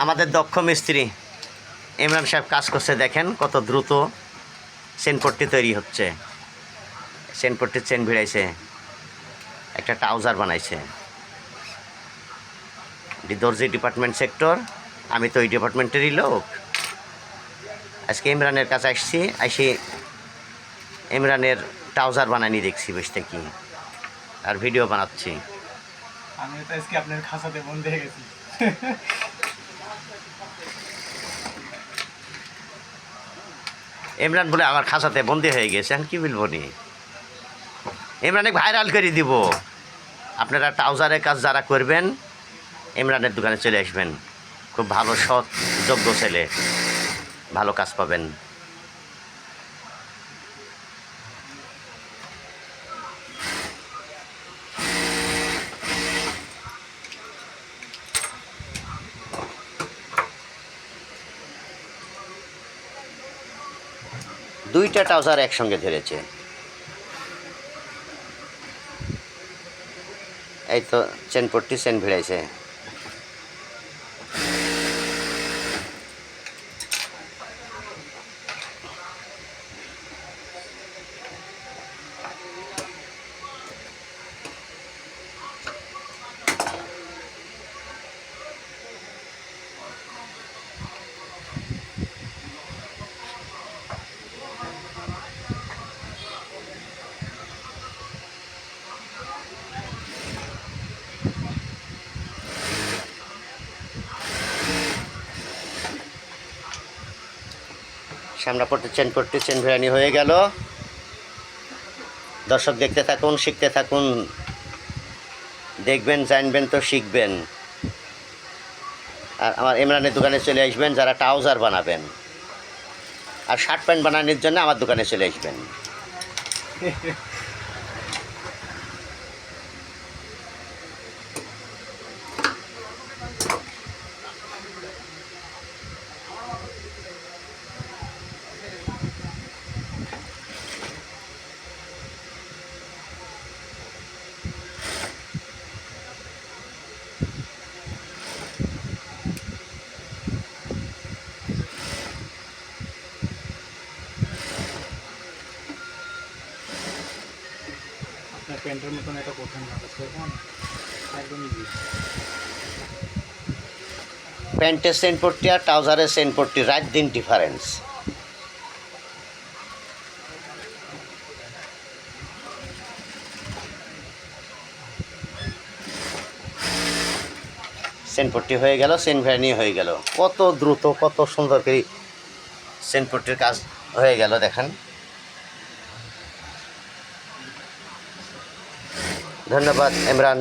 আমাদের দক্ষ মিস্ত্রি ইমরান সাহেব কাজ করছে, দেখেন কত দ্রুত চেনপট্টি তৈরি হচ্ছে। চেনপট্টির চেন ভিড়াইছে, একটা ট্রাউজার বানাইছে। দর্জি ডিপার্টমেন্ট সেক্টর, আমি তো ওই ডিপার্টমেন্টেরই লোক। আজকে ইমরানের কাছে আসি ইমরানের ট্রাউজার বানানি দেখছি বসতে কি, আর ভিডিও বানাচ্ছি। আমি তো আজকে আপনার খাঁচাতে বন্ধ হয়ে গেছি। ইমরান বলে আমার খাঁচাতে বন্দি হয়ে গেছে, আমি কি বলবো নি, ইমরানে ভাইরাল করে দিব। আপনারা ট্রাউজারের কাজ যারা করবেন ইমরানের দোকানে চলে আসবেন, খুব ভালো সৎ যোগ্য ছেলে, ভালো কাজ পাবেন। দুইটা ট্রাউজার একসঙ্গে ধরেছে, এই তো চেনপট্টি চেন ভিড়াইছে। সামনাপট্টি চেনপট্টি চেন ভিড়ানি হয়ে গেল। দর্শক দেখতে থাকুন, শিখতে থাকুন, দেখবেন জানবেন তো শিখবেন। আর আমার ইমরানের দোকানে চলে আসবেন যারা ট্রাউজার বানাবেন, আর শার্ট প্যান্ট বানানোর জন্য আমার দোকানে চলে আসবেন। আপনার প্যান্টের মতন একটা কঠিন লাগছে একদম ইজি। প্যান্টের চেনপট্টি আর ট্রাউজারের চেনপট্টি রাত দিন ডিফারেন্স। চেনপট্টি হয়ে গেল, চেন ভ্যানি হয়ে গেল, কত দ্রুত কত সুন্দর করে চেনপট্টির কাজ হয়ে গেল দেখেন। ধন্যবাদ ইমরান।